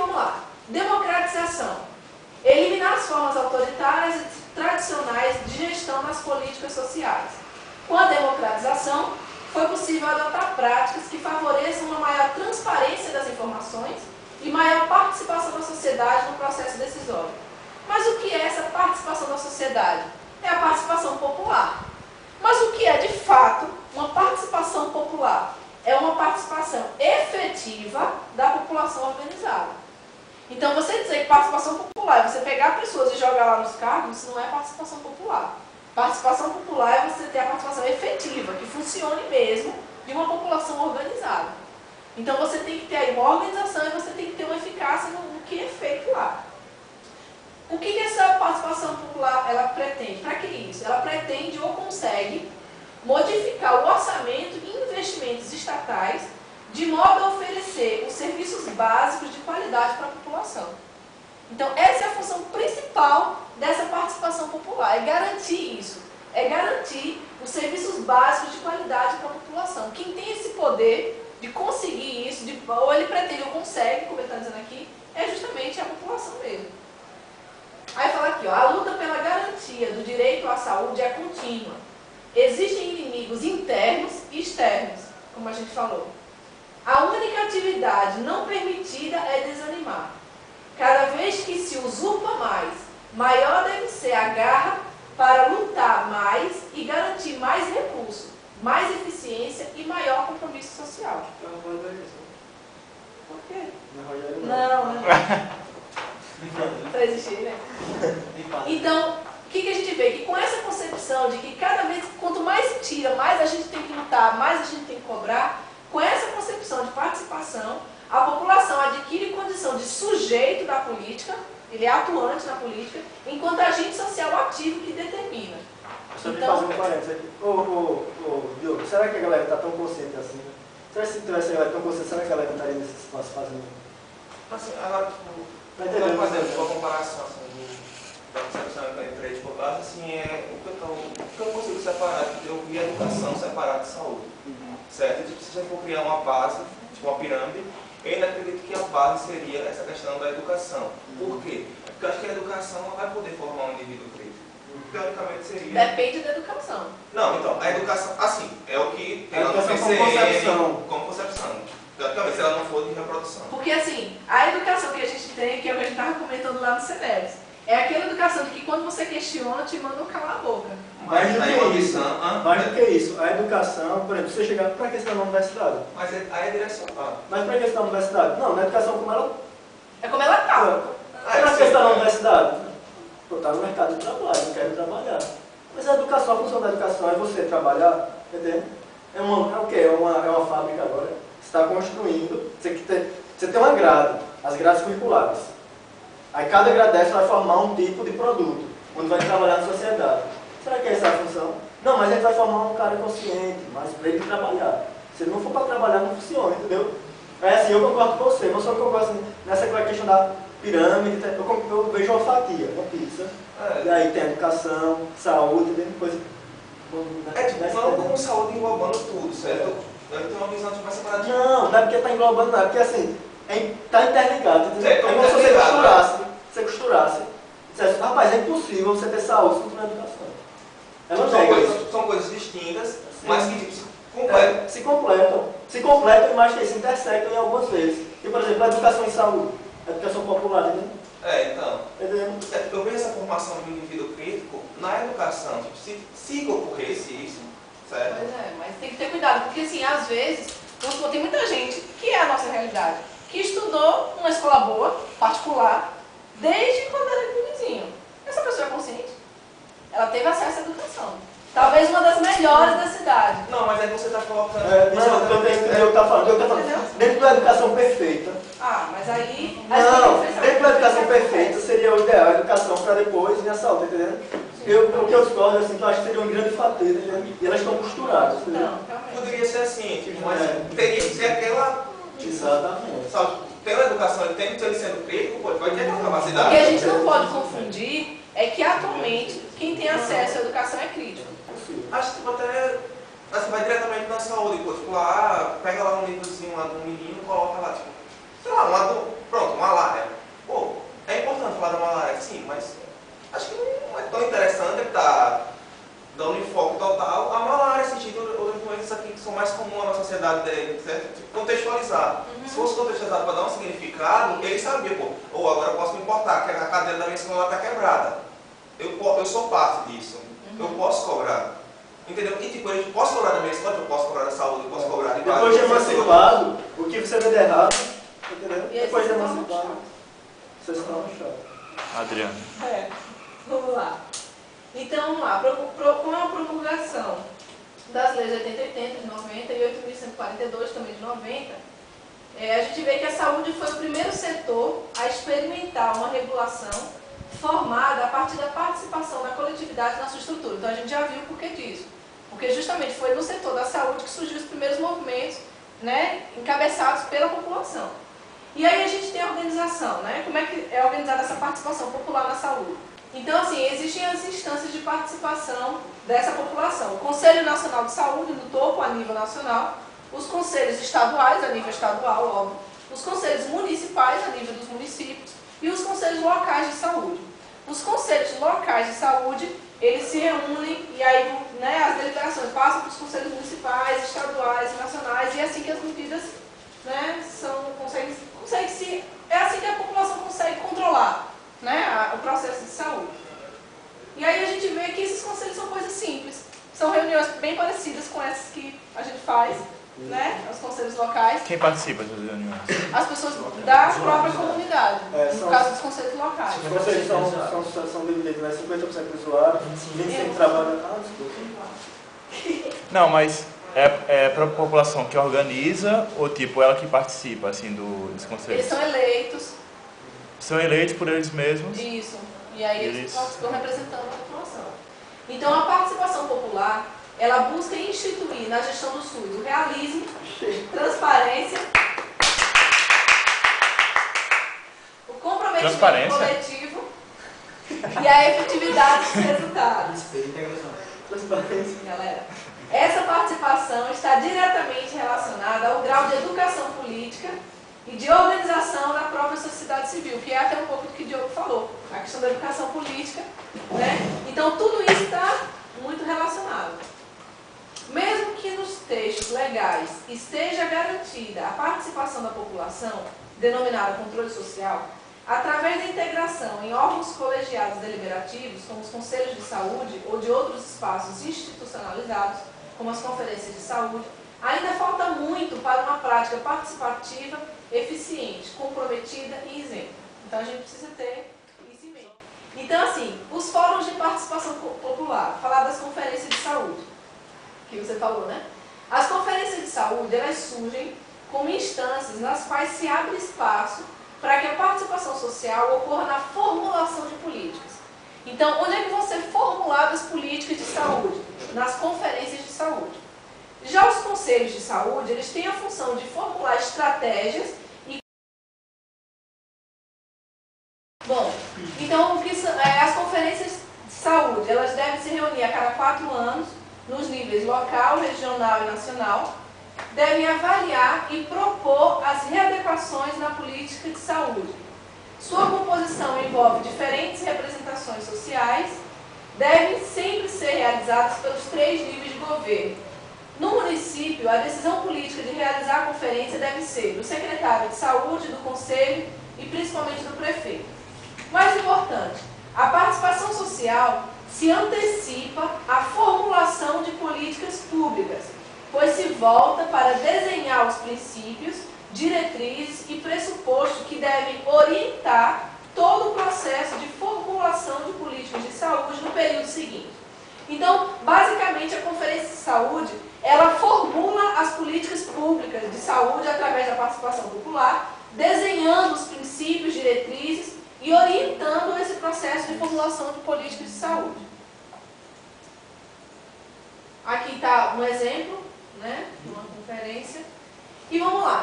vamos lá. Democratização. Eliminar as formas autoritárias e tradicionais de gestão nas políticas sociais. Com a democratização, foi possível adotar práticas que favoreçam uma maior transparência das informações e maior participação da sociedade no processo decisório. Mas o que é essa participação da sociedade? É a participação popular. Mas o que é, de fato, uma participação popular? É uma participação efetiva da população organizada. Então, você dizer que participação popular é você pegar pessoas e jogar lá nos cargos, isso não é participação popular. Participação popular é você ter a participação efetiva, que funcione mesmo, de uma população organizada. Então, você tem que ter aí uma organização e você tem que ter uma eficácia no que é feito lá. O que essa participação popular ela pretende? Para que isso? Ela pretende ou consegue modificar o orçamento e investimentos estatais de modo a oferecer os serviços básicos de qualidade para a população. Então, essa é a função principal dessa participação popular, é garantir isso, é garantir os serviços básicos de qualidade para a população. Quem tem esse poder de conseguir isso, ou ele pretende ou consegue, como ele está dizendo aqui, é justamente a população mesmo. Aí fala aqui, ó, a luta pela garantia do direito à saúde é contínua. Existem inimigos internos e externos, como a gente falou. A única atividade não permitida é desanimar. Cada vez que se usurpa mais, maior deve ser a garra para lutar mais e garantir mais recursos, mais eficiência e maior compromisso social. Por quê? Não. Para existir, né? Então, o que a gente vê? Que com essa concepção de que cada vez, quanto mais se tira, mais a gente tem que lutar, mais a gente tem que cobrar, com essa concepção de participação, a população adquire condição de sujeito da política, ele é atuante na política, enquanto agente social ativo que determina. Só então, fazer um parênteses aqui. Diogo, será que a galera está tão consciente assim? Será que se tivesse a galera tão consciente, será que a galera estaria nesse espaço fazendo? Assim, agora, vamos fazer uma comparação assim, da concepção entre tipo, base, assim, o que eu consigo separar, eu vi a educação separada de saúde. Certo? Tipo, se a gente for criar uma base, tipo uma pirâmide, eu ainda acredito que a base seria essa questão da educação. Por quê? Porque eu acho que a educação não vai poder formar um indivíduo crítico. Teoricamente seria... Depende da educação. Não, então, a educação, assim, é o que tem a educação como concepção. Como concepção. Teoricamente, se ela não for de reprodução. Porque, assim, a educação que a gente tem, que é o que a gente estava comentando lá no CEDES, é aquela educação de que quando você questiona, te mandam calar a boca. Mais do que isso, a educação, por exemplo, você chegar, para que você está na universidade? Mas aí é direcionado. Mas para que você está na universidade? Não, na educação como ela... É como ela está. Para que você está na universidade? Eu estou no mercado de trabalho, eu quero trabalhar. Mas a educação, a função da educação é você trabalhar, entendeu? É o quê? É uma fábrica agora. Você está construindo, você tem uma grade, as grades curriculares. Aí cada grade dessa vai formar um tipo de produto, onde vai trabalhar na sociedade. Será que é essa a função? Não, mas a gente vai formar um cara consciente, mas para ele trabalhar. Se ele não for para trabalhar, não funciona, entendeu? É assim, eu concordo com você, mas só que eu gosto nessa questão da pirâmide, eu vejo uma fatia, uma pizza. E aí tem educação, saúde, tem coisa... Não como saúde englobando tudo, certo? Eu tenho uma visão de mais separada. Não é porque está englobando nada, porque assim, está interligado, entendeu? É como se você costurasse. Dissesse, rapaz, é impossível você ter saúde se não tiver educação. São coisas distintas, sim, mas que tipo, se completam, mas que se intersectam em algumas vezes. E, por exemplo, a educação em saúde, a educação popular, entendeu? Então. Eu vejo essa formação do indivíduo crítico na educação. Tipo, se ocorresse isso, certo? Pois é, mas tem que ter cuidado, porque assim, às vezes, tem muita gente, que é a nossa realidade, que estudou numa escola boa, particular, desde quando era bebezinho. Essa pessoa é consciente? Ela teve acesso à educação. Talvez uma das melhores da cidade. Não, mas aí você está colocando... eu estou falando. Dentro da educação perfeita. Mas aí... Não, dentro da educação perfeita seria o ideal, a educação para depois vir a saúde, entendeu? O que eu discordo, assim, que eu acho que seria uma grande fatia, entendeu? E elas estão costuradas, entendeu? Não, realmente. Poderia ser assim, tipo, mas teria que ser aquela... Exatamente. Sabe, tem uma educação, ele tem que ser sendo crítico, vai ter uma capacidade. O que a gente não pode confundir é que atualmente quem tem acesso à educação é crítico. Acho que tipo, até assim, vai diretamente na saúde, pô, tipo lá, pega lá um livrozinho lá do menino, coloca lá, tipo, sei lá, pronto, uma lária, realidade dele, certo? Tipo, contextualizar. Se fosse contextualizado para dar um significado, ele sabia, pô, ou agora eu posso me importar, que a cadeira da minha escola está quebrada. Eu sou parte disso. Eu posso cobrar. Entendeu? E tipo, eu posso cobrar da minha escola, eu posso cobrar da saúde, eu posso cobrar de base. Depois de emancipado, o que você vê de errado, entendeu? E Depois de aí, emancipado, vocês estão no chão. Adriano. Vamos lá. Então, vamos lá. Com a promulgação das leis 8080 de 90 e 8.142 também de 90, a gente vê que a saúde foi o primeiro setor a experimentar uma regulação formada a partir da participação da coletividade na sua estrutura. Então, a gente já viu o porquê disso. Porque justamente foi no setor da saúde que surgiu os primeiros movimentos, né, encabeçados pela população. E aí a gente tem a organização, né? Como é que é organizada essa participação popular na saúde? Então, assim, existem as instâncias de participação dessa população. O Conselho Nacional de Saúde, no topo, a nível nacional, os conselhos estaduais, a nível estadual, óbvio, os conselhos municipais, a nível dos municípios, e os conselhos locais de saúde. Os conselhos locais de saúde, eles se reúnem e aí, né, as deliberações passam para os conselhos municipais, estaduais e nacionais, e é assim que as medidas, né, é assim que a população consegue controlar, né, o processo de saúde. E aí a gente vê que esses conselhos são coisas simples. São reuniões bem parecidas com essas que a gente faz, né, os conselhos locais. Quem participa das reuniões? As pessoas da própria comunidade, no caso dos conselhos locais. Os conselhos são divididos, né? 50% do usuário, 25% trabalha. Ah, desculpa. Não, mas é para a população que organiza ou tipo ela que participa assim dos conselhos? Eles são eleitos. São eleitos por eles mesmos? Isso. E aí eles estão representando a população. Então a participação popular, ela busca instituir na gestão do SUS o realismo, transparência, o comprometimento coletivo e a efetividade dos resultados. Transparência. Galera, essa participação está diretamente relacionada ao grau de educação política e de organização da própria sociedade civil, que é até um pouco do que o Diogo falou, a questão da educação política, né? Então tudo isso está muito relacionado. Mesmo que nos textos legais esteja garantida a participação da população, denominada controle social, através da integração em órgãos colegiados deliberativos, como os conselhos de saúde ou de outros espaços institucionalizados, como as conferências de saúde, ainda falta muito para uma prática participativa, eficiente, comprometida e isenta. Então a gente precisa ter isso em mente. Então, assim, os fóruns de participação popular, falar das conferências de saúde, que você falou, né? As conferências de saúde, elas surgem como instâncias nas quais se abre espaço para que a participação social ocorra na formulação de políticas. Então, onde é que vão ser formuladas políticas de saúde? Nas conferências de saúde. Já os conselhos de saúde, eles têm a função de formular estratégias e... Bom, então, as conferências de saúde, elas devem se reunir a cada 4 anos, nos níveis local, regional e nacional, devem avaliar e propor as readequações na política de saúde. Sua composição envolve diferentes representações sociais, devem sempre ser realizadas pelos 3 níveis de governo. No município, a decisão política de realizar a conferência deve ser do secretário de saúde, do conselho e principalmente do prefeito. Mais importante, a participação social se antecipa à formulação de políticas públicas, pois se volta para desenhar os princípios, diretrizes e pressupostos que devem orientar todo o processo de formulação de políticas de saúde no período seguinte. Então, basicamente, a Conferência de Saúde, ela formula as políticas públicas de saúde através da participação popular, desenhando os princípios, diretrizes e orientando esse processo de formulação de políticas de saúde. Aqui está um exemplo, né, de uma conferência. E vamos lá.